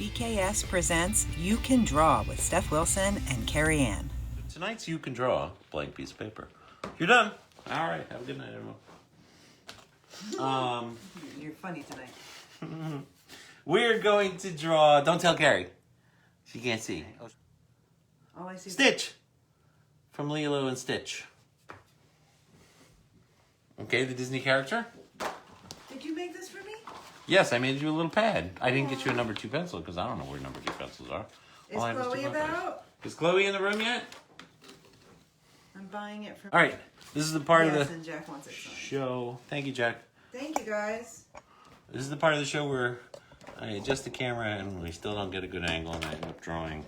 BKS presents You Can Draw with Stef Wilson and Kerry Ann. Tonight's You Can Draw, blank piece of paper. You're done. All right. Have a good night, everyone. You're funny tonight. We're going to draw. Don't tell Kerry. She can't see. All I see is Stitch from Lilo and Stitch. Okay, the Disney character. Did you make this for me? Yes, I made you a little pad. I didn't get you a number 2 pencil because I don't know where number 2 pencils are. Is All I have is 2 Chloe pencils. about? Is Chloe in the room yet? I'm buying it from. All right. This is the part yes, of the and Jack wants it signed. show. Thank you, Jack. Thank you, guys. This is the part of the show where I adjust the camera and we still don't get a good angle, and I end up drawing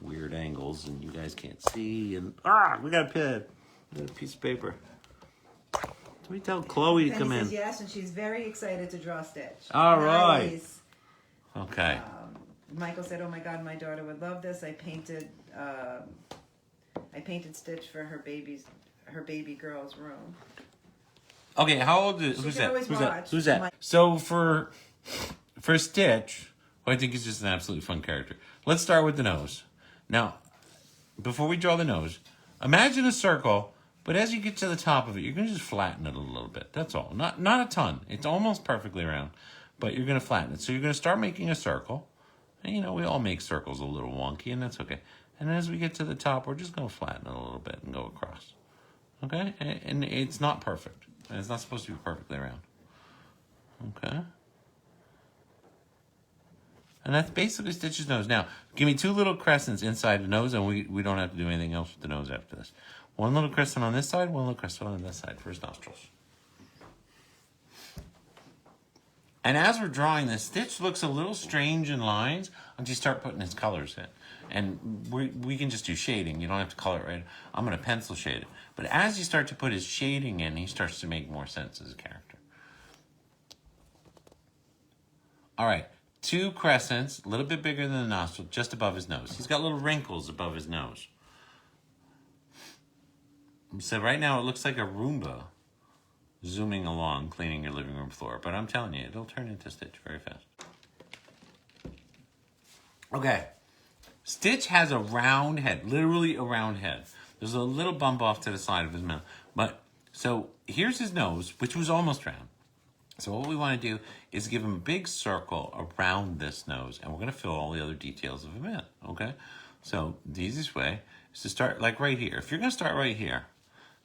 weird angles, and you guys can't see. And we got a pen, we got a piece of paper. So we tell Chloe to Penny come in. says yes, and she's very excited to draw Stitch. All right. Nice. Okay. Michael said, "Oh my God, my daughter would love this. I painted Stitch for her baby girl's room." Okay. How old is who's can that? always Who's that? watch. Who's that? So for Stitch, who I think is just an absolutely fun character. Let's start with the nose. Now, before we draw the nose, imagine a circle, but as you get to the top of it, you're going to just flatten it a little bit. That's all. Not a ton. It's almost perfectly round, but you're going to flatten it. So you're going to start making a circle. And, you know, we all make circles a little wonky, and that's okay. And as we get to the top, we're just going to flatten it a little bit and go across. Okay? And it's not perfect. And it's not supposed to be perfectly round. Okay? And that's basically Stitch's nose. Now, give me 2 little crescents inside the nose, and we don't have to do anything else with the nose after this. 1 little crescent on this side, 1 little crescent on this side for his nostrils. And as we're drawing this, Stitch looks a little strange in lines until you start putting his colors in. And we can just do shading. You don't have to color it right. I'm going to pencil shade it. But as you start to put his shading in, he starts to make more sense as a character. All right. 2 crescents, a little bit bigger than the nostril, just above his nose. He's got little wrinkles above his nose. So right now it looks like a Roomba zooming along, cleaning your living room floor. But I'm telling you, it'll turn into Stitch very fast. Okay. Stitch has a round head, literally a round head. There's a little bump off to the side of his mouth. So here's his nose, which was almost round. So what we want to do is give him a big circle around this nose, and we're going to fill all the other details of him in, okay? So the easiest way is to start like right here. If you're going to start right here,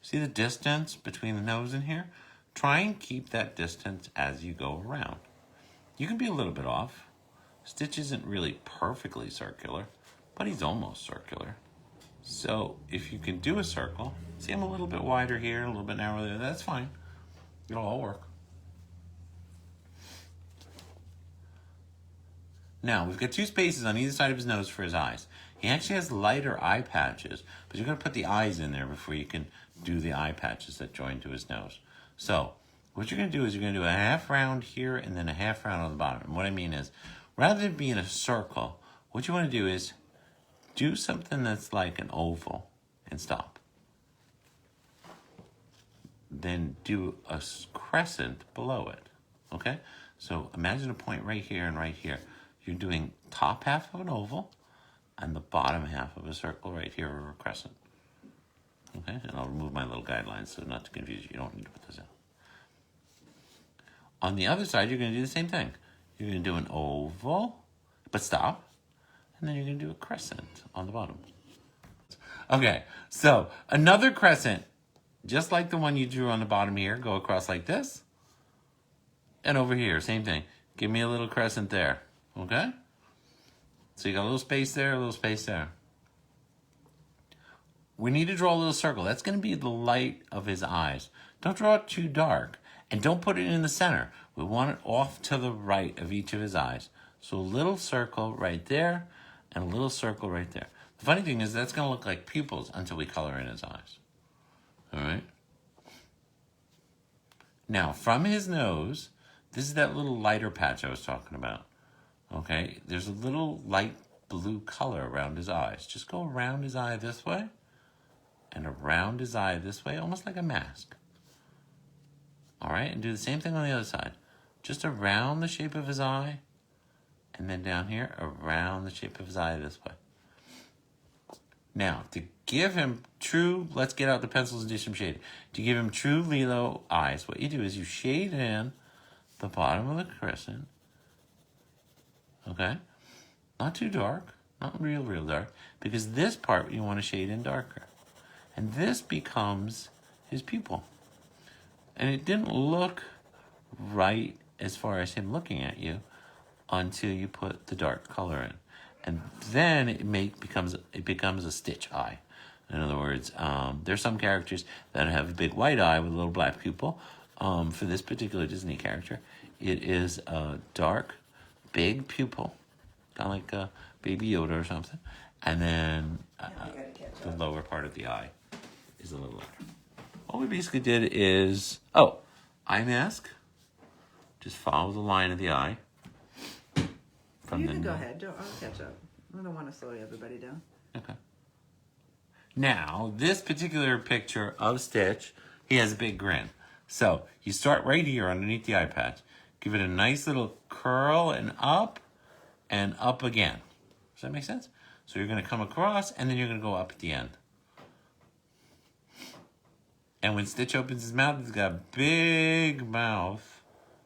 see the distance between the nose and here? Try and keep that distance as you go around. You can be a little bit off. Stitch isn't really perfectly circular, but he's almost circular. So if you can do a circle, see I'm a little bit wider here, a little bit narrower there, that's fine. It'll all work. Now, we've got 2 spaces on either side of his nose for his eyes. He actually has lighter eye patches, but you're going to put the eyes in there before you can do the eye patches that join to his nose. So, what you're going to do is you're going to do a half round here and then a half round on the bottom. And what I mean is, rather than being a circle, what you want to do is do something that's like an oval and stop. Then do a crescent below it, okay? So imagine a point right here and right here. You're doing top half of an oval and the bottom half of a circle right here, or a crescent. Okay, and I'll remove my little guidelines so not to confuse you. You don't need to put this in. On the other side, you're going to do the same thing. You're going to do an oval, but stop, and then you're going to do a crescent on the bottom. Okay, so another crescent, just like the one you drew on the bottom here, go across like this, and over here, same thing. Give me a little crescent there. Okay? So you got a little space there, a little space there. We need to draw a little circle. That's going to be the light of his eyes. Don't draw it too dark. And don't put it in the center. We want it off to the right of each of his eyes. So a little circle right there and a little circle right there. The funny thing is that's going to look like pupils until we color in his eyes. All right? Now, from his nose, this is that little lighter patch I was talking about. Okay, there's a little light blue color around his eyes. Just go around his eye this way and around his eye this way, almost like a mask. All right, and do the same thing on the other side. Just around the shape of his eye and And then down here, around the shape of his eye this way. Now, to give him true, let's get out the pencils and do some shading. To give him true Lilo eyes, what you do is you shade in the bottom of the crescent. Okay? Not too dark, not real dark, because this part you want to shade in darker. And this becomes his pupil. And it didn't look right as far as him looking at you until you put the dark color in. And then it becomes a Stitch eye. In other words, there's some characters that have a big white eye with a little black pupil. For this particular Disney character, it is a dark, big pupil, kind of like a Baby Yoda or something. And then the lower part of the eye is a little lighter. All we basically did is, eye mask. Just follow the line of the eye. You can go ahead. I'll catch up. I don't want to slow everybody down. Okay. Now, this particular picture of Stitch, he has a big grin. So, you start right here underneath the eye patch. Give it a nice little curl and up again. Does that make sense? So you're going to come across, and then you're going to go up at the end. And when Stitch opens his mouth, he's got a big mouth.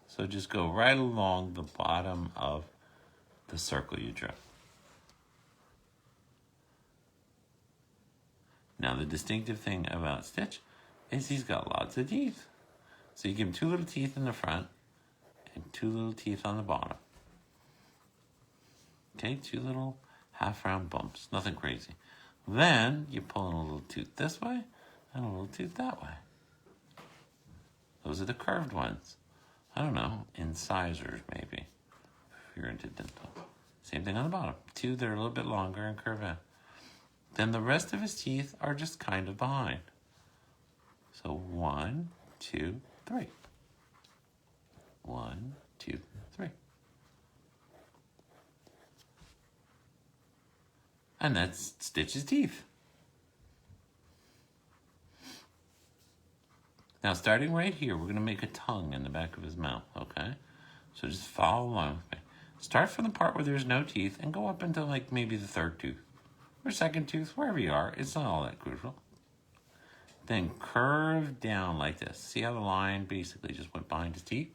So just go right along the bottom of the circle you drew. Now, the distinctive thing about Stitch is he's got lots of teeth. So you give him 2 little teeth in the front and 2 little teeth on the bottom. Okay, 2 little half-round bumps. Nothing crazy. Then you pull in a little tooth this way and a little tooth that way. Those are the curved ones. I don't know, incisors maybe, if you're into dental. Same thing on the bottom. 2 that are a little bit longer and curve in. Then the rest of his teeth are just kind of behind. So 1, 2, 3. 1, 2, 3. And that's Stitch's teeth. Now, starting right here, we're going to make a tongue in the back of his mouth, okay? So just follow along with me. Start from the part where there's no teeth and go up until like maybe the 3rd tooth or 2nd tooth, wherever you are. It's not all that crucial. Then curve down like this. See how the line basically just went behind his teeth?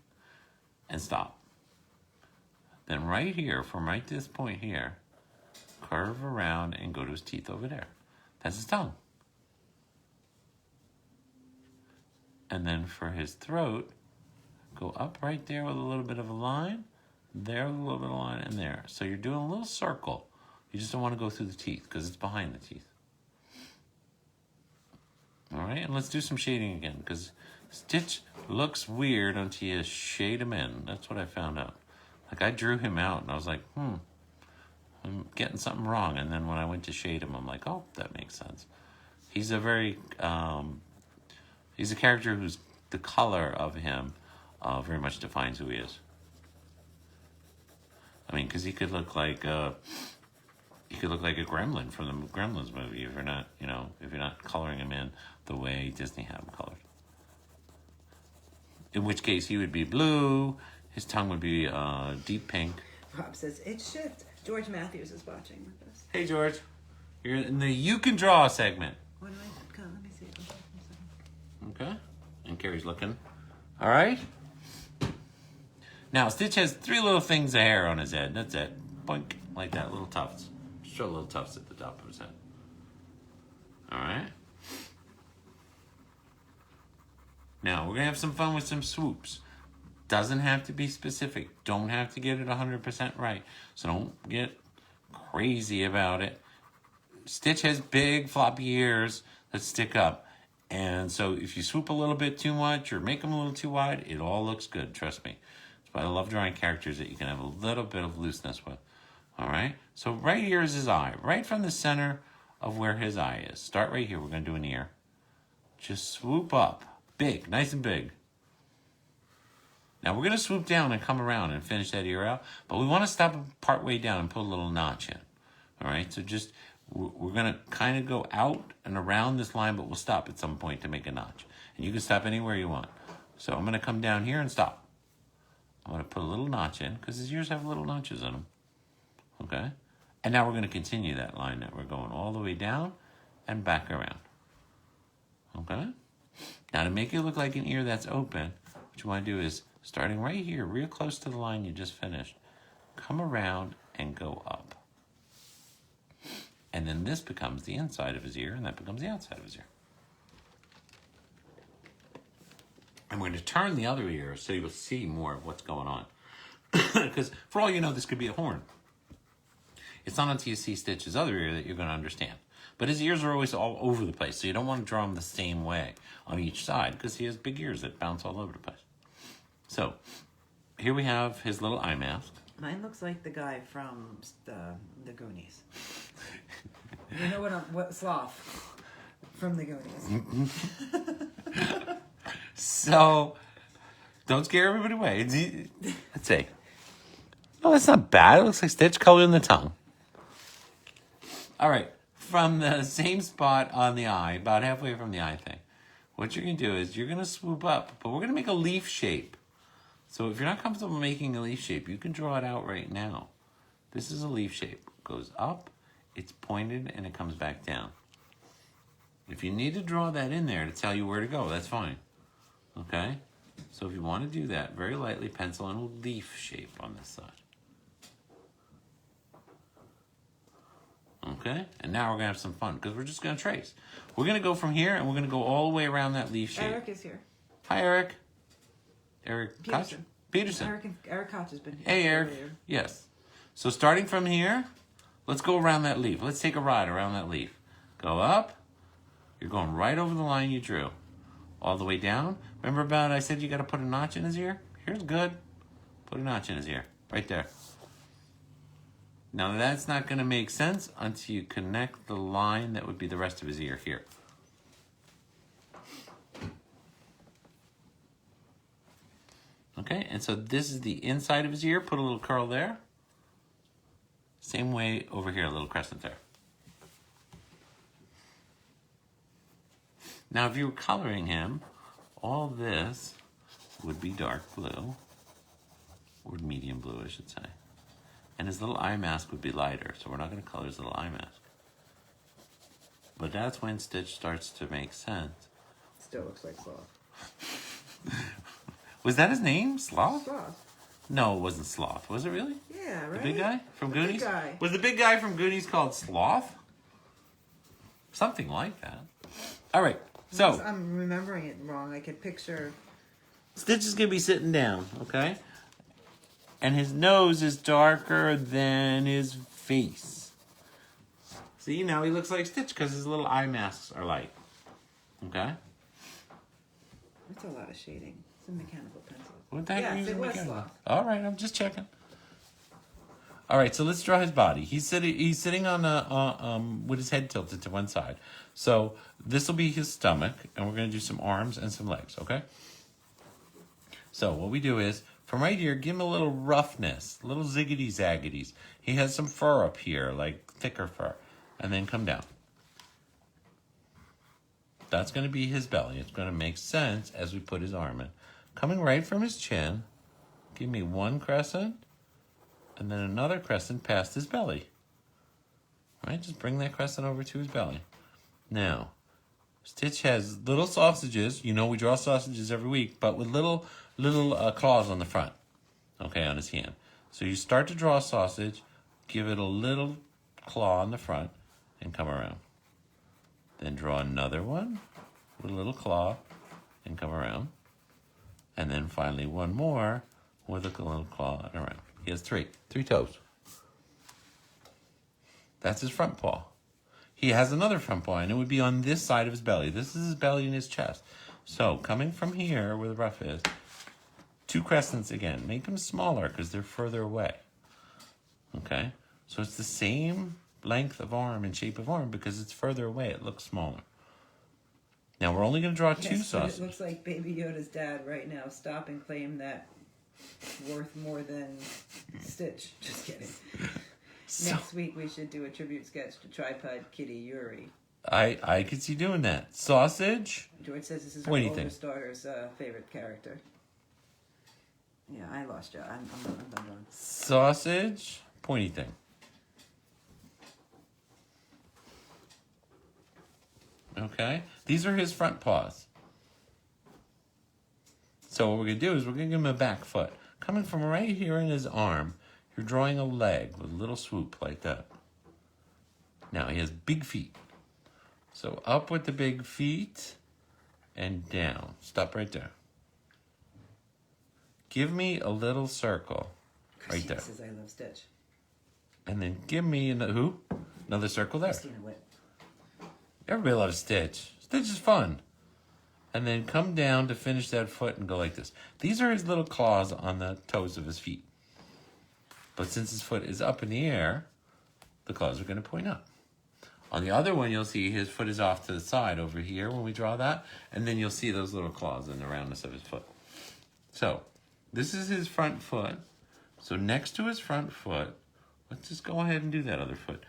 And stop. Then right here, from right to this point here, curve around and go to his teeth over there. That's his tongue. And then for his throat, go up right there with a little bit of a line, there with a little bit of a line, and there. So you're doing a little circle. You just don't want to go through the teeth because it's behind the teeth. All right, and let's do some shading again because Stitch looks weird until you shade him in. That's what I found out. Like I drew him out and I was like, I'm getting something wrong. And then when I went to shade him, I'm like, oh, that makes sense. He's a very, he's a character who's, the color of him very much defines who he is. I mean, because he could look like a gremlin from the Gremlins movie if you're not, if you're not coloring him in the way Disney had him colored. In which case he would be blue, his tongue would be deep pink. Rob says, it's shift. George Matthews is watching with us. Hey, George. You're in the You Can Draw segment. What do I got? Let me see. Okay. And Kerry's looking. All right. Now, Stitch has 3 little things of hair on his head. That's it. Boink. Like that. Little tufts. Show little tufts at the top of his head. All right. Now, we're going to have some fun with some swoops. Doesn't have to be specific. Don't have to get it 100% right. So don't get crazy about it. Stitch has big floppy ears that stick up. And so if you swoop a little bit too much or make them a little too wide, it all looks good. Trust me. That's why I love drawing characters that you can have a little bit of looseness with. All right. So right here is his eye. Right from the center of where his eye is. Start right here. We're going to do an ear. Just swoop up. Big. Nice and big. Now we're going to swoop down and come around and finish that ear out. But we want to stop part way down and put a little notch in. All right. So just, we're going to kind of go out and around this line, but we'll stop at some point to make a notch. And you can stop anywhere you want. So I'm going to come down here and stop. I'm going to put a little notch in because his ears have little notches in them. Okay? And now we're going to continue that line that we're going all the way down and back around. Okay? Now to make it look like an ear that's open, what you want to do is, starting right here, real close to the line you just finished, come around and go up. And then this becomes the inside of his ear, and that becomes the outside of his ear. I'm going to turn the other ear so you'll see more of what's going on. Because for all you know, this could be a horn. It's not until you see Stitch's other ear that you're going to understand. But his ears are always all over the place, so you don't want to draw them the same way on each side, because he has big ears that bounce all over the place. So, here we have his little eye mask. Mine looks like the guy from the Goonies. You know what Sloth from the Goonies. So, don't scare everybody away. Let's see. Oh, that's not bad. It looks like Stitch coloring the tongue. All right. From the same spot on the eye, about halfway from the eye thing, what you're going to do is you're going to swoop up, but we're going to make a leaf shape. So if you're not comfortable making a leaf shape, you can draw it out right now. This is a leaf shape. It goes up, it's pointed, and it comes back down. If you need to draw that in there to tell you where to go, that's fine. Okay? So if you want to do that, very lightly pencil in a leaf shape on this side. Okay? And now we're going to have some fun, because we're just going to trace. We're going to go from here, and we're going to go all the way around that leaf shape. Eric is here. Hi, Eric. Eric Peterson. Koch? Peterson. Eric Koch has been here. Hey, Eric. Earlier. Yes. So starting from here, let's go around that leaf. Let's take a ride around that leaf. Go up. You're going right over the line you drew. All the way down. Remember I said you got to put a notch in his ear? Here's good. Put a notch in his ear. Right there. Now that's not going to make sense until you connect the line that would be the rest of his ear here. Okay, and so this is the inside of his ear. Put a little curl there. Same way over here, a little crescent there. Now if you were coloring him, all this would be dark blue, or medium blue I should say. And his little eye mask would be lighter, so we're not going to color his little eye mask. But that's when Stitch starts to make sense. Still looks like Sloth. Was that his name? Sloth? Sloth. No, it wasn't Sloth. Was it really? Yeah, right? The big guy from Goonies? Big guy. Was the big guy from Goonies called Sloth? Something like that. All right, so I'm remembering it wrong. I could picture... Stitch is going to be sitting down, okay? And his nose is darker than his face. See, now he looks like Stitch because his little eye masks are light. Okay? It's a lot of shading. It's a mechanical pencil. What the heck are you Yes, using it was mechanical? Sloth. All right, I'm just checking. All right, so let's draw his body. He's sitting on a with his head tilted to one side. So this will be his stomach, and we're going to do some arms and some legs, okay? So what we do is, from right here, give him a little roughness, little ziggity-zaggities. He has some fur up here, like thicker fur, and then come down. That's going to be his belly. It's going to make sense as we put his arm in. Coming right from his chin, give me one crescent, and then another crescent past his belly. All right, just bring that crescent over to his belly. Now, Stitch has little sausages. You know we draw sausages every week, but with little claws on the front, okay, on his hand. So you start to draw a sausage, give it a little claw on the front, and come around. Then draw another one with a little claw, and come around. And then finally one more with a little claw and around. He has three toes. That's his front paw. He has another front paw, and it would be on this side of his belly. This is his belly and his chest. So coming from here, where the ruff is, two crescents again. Make them smaller because they're further away. Okay? So it's the same length of arm and shape of arm because it's further away. It looks smaller. Now we're only going to draw two sausages. It looks like Baby Yoda's dad right now. Stop and claim that worth more than Stitch. Just kidding. Next week we should do a tribute sketch to Tripod Kitty Yuri. I could see doing that. Sausage. George says this is What her do you think? oldest daughter's favorite character. Yeah, I lost you. I'm done. Sausage. Pointy thing. Okay? These are his front paws. So what we're going to do is we're going to give him a back foot. Coming from right here in his arm, you're drawing a leg with a little swoop like that. Now he has big feet. So up with the big feet and down. Stop right there. Give me a little circle right there. Says I love Stitch. And then give me another circle there. Christina Witt. Everybody loves Stitch. Stitch is fun. And then come down to finish that foot and go like this. These are his little claws on the toes of his feet. But since his foot is up in the air, the claws are going to point up. On the other one, you'll see his foot is off to the side over here when we draw that. And then you'll see those little claws in the roundness of his foot. So, this is his front foot. So next to his front foot, let's just go ahead and do that other foot.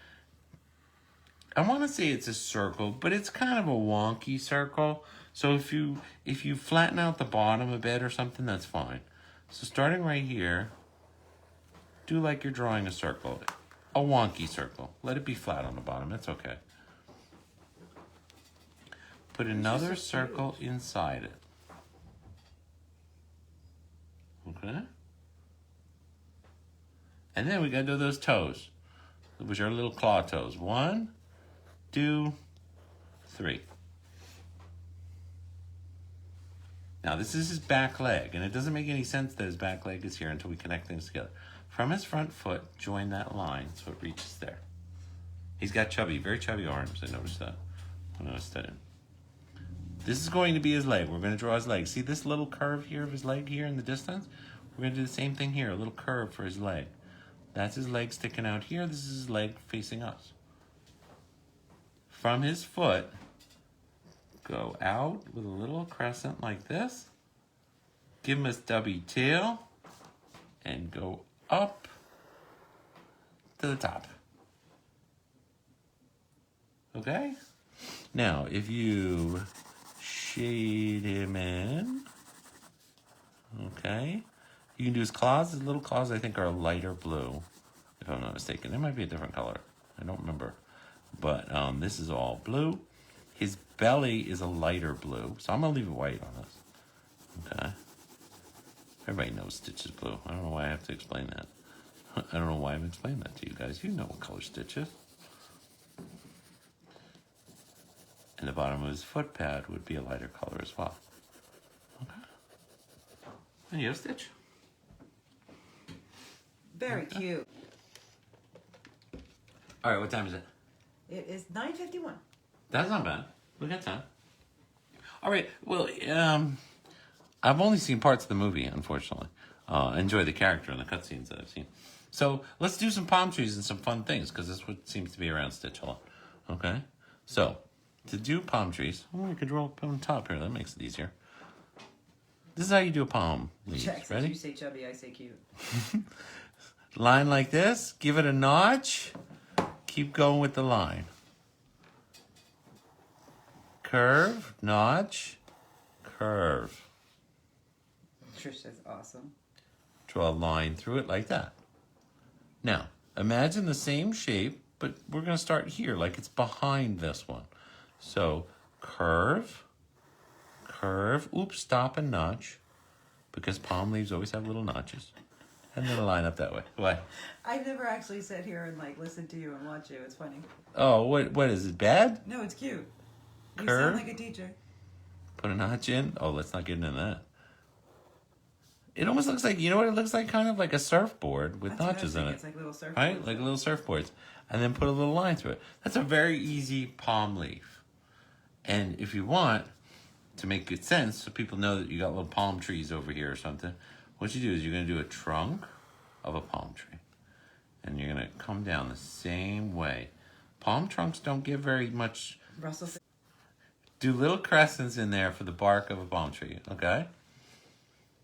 I want to say it's a circle, but it's kind of a wonky circle. So if you flatten out the bottom a bit or something, that's fine. So starting right here, do like you're drawing a circle. A wonky circle. Let it be flat on the bottom. That's okay. Put another circle inside it. Okay? And then we got to do those toes, which are little claw toes. 1, 2, 3. Now, this is his back leg, and it doesn't make any sense that his back leg is here until we connect things together. From his front foot, join that line so it reaches there. He's got very chubby arms. I noticed that. I noticed that. This is going to be his leg. We're going to draw his leg. See this little curve here of his leg here in the distance? We're going to do the same thing here, a little curve for his leg. That's his leg sticking out here. This is his leg facing us. From his foot, go out with a little crescent like this. Give him a stubby tail. And go up to the top. Okay? Now, if you shade him in, okay, you can do his claws. His little claws, I think, are a lighter blue, if I'm not mistaken. It might be a different color. I don't remember. But this is all blue. His belly is a lighter blue, so I'm going to leave it white on this. Okay? Everybody knows Stitch is blue. I don't know why I have to explain that. I don't know why I'm explaining that to you guys. You know what color Stitch is. And the bottom of his foot pad would be a lighter color as well. Okay. And you have Stitch. Very cute. All right, what time is it? It is 9:51. That's not bad. We got time. All right, well, I've only seen parts of the movie, unfortunately. Enjoy the character and the cutscenes that I've seen. So let's do some palm trees and some fun things, because that's what seems to be around Stitch a lot. Okay? So, to do palm trees, I could draw up on top here. That makes it easier. This is how you do a palm leaf. Check. Ready? You say chubby, I say cute. Line like this. Give it a notch. Keep going with the line. Curve, notch, curve. Trish says awesome. Draw a line through it like that. Now, imagine the same shape, but we're going to start here like it's behind this one. So, curve, curve, oops, stop and notch, because palm leaves always have little notches. And then a line up that way. Why? I've never actually sat here and listen to you and watch you. It's funny. Oh, what is it, bad? No, it's cute. You Curve? sound like a teacher. Put a notch in? Oh, let's not get into that. It almost looks like, you know what it looks like? Kind of like a surfboard with That's what I was notches in thinking. it. It's like little surfboards. Right? Like little surfboards. And then put a little line through it. That's a very easy palm leaf. And if you want to make good sense, so people know that you got little palm trees over here or something, what you do is you're going to do a trunk of a palm tree. And you're going to come down the same way. Palm trunks don't give very much. Russell said, Do little crescents in there for the bark of a palm tree, okay?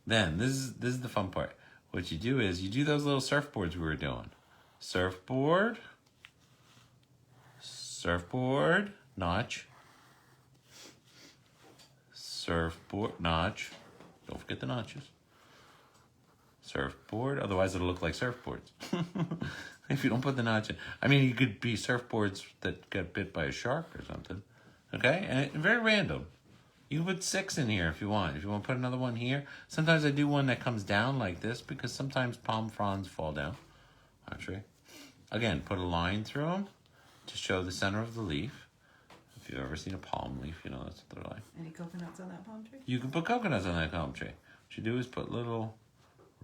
Then, this is the fun part. What you do is, you do those little surfboards we were doing. Surfboard, surfboard, notch, surfboard, notch. Don't forget the notches. Surfboard, otherwise it'll look like surfboards. If you don't put the notch in. I mean, you could be surfboards that got bit by a shark or something. Okay, and very random. You can put 6 in here if you want. If you want to put another one here. Sometimes I do one that comes down like this because sometimes palm fronds fall down. Actually, again, put a line through them to show the center of the leaf. If you've ever seen a palm leaf, you know that's what they're like. Any coconuts on that palm tree? You can put coconuts on that palm tree. What you do is put little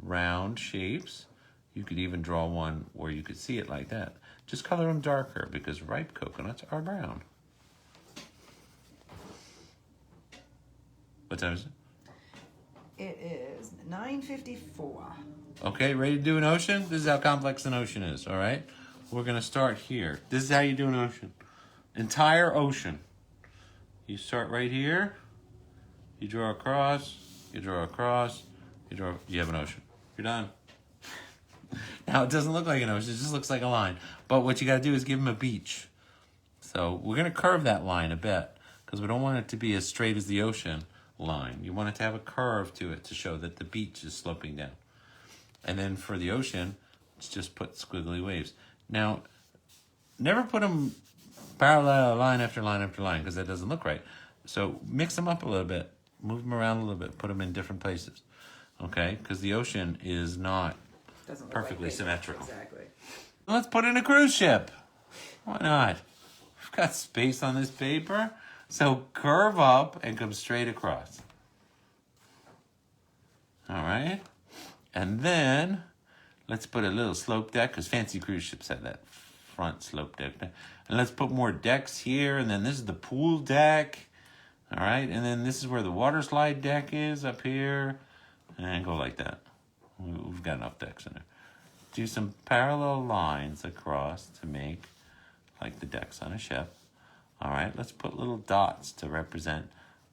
round shapes. You could even draw one where you could see it like that. Just color them darker because ripe coconuts are brown. What time is it? It is 9:54. Okay, ready to do an ocean? This is how complex an ocean is, all right? We're going to start here. This is how you do an ocean. Entire ocean. You start right here. You draw across. You draw across. You have an ocean. You're done. Now, it doesn't look like an ocean. It just looks like a line. But what you got to do is give them a beach. So we're going to curve that line a bit because we don't want it to be as straight as the ocean line. You want it to have a curve to it to show that the beach is sloping down. And then for the ocean, let's just put squiggly waves. Now, never put them parallel line after line after line because that doesn't look right. So mix them up a little bit. Move them around a little bit. Put them in different places. Okay? Because the ocean is not perfectly symmetrical. Exactly. Let's put in a cruise ship. Why not? We've got space on this paper. So curve up and come straight across. All right. And then let's put a little slope deck because fancy cruise ships have that front slope deck. And let's put more decks here. And then this is the pool deck. All right. And then this is where the water slide deck is up here. And go like that. We've got enough decks in there. Do some parallel lines across to make like the decks on a ship. All right, let's put little dots to represent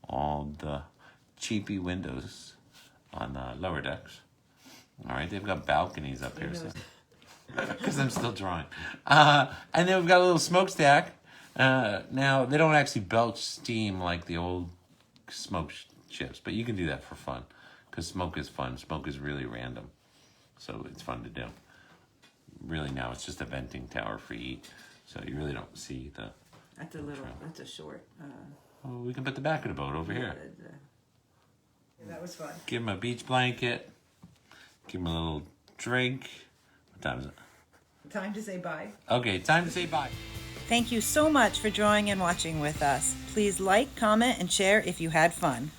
all the cheapy windows on the lower decks. All right, they've got balconies up here, so because I'm still drawing. And then we've got a little smokestack. Now, they don't actually belch steam like the old smoke ships, but you can do that for fun because smoke is fun. Smoke is really random, so it's fun to do. Really, now it's just a venting tower for heat, so you really don't see the... That's a short. Well, we can put the back of the boat over here. That was fun. Give him a beach blanket. Give him a little drink. What time is it? Time to say bye. Okay, time to say bye. Thank you so much for drawing and watching with us. Please like, comment, and share if you had fun.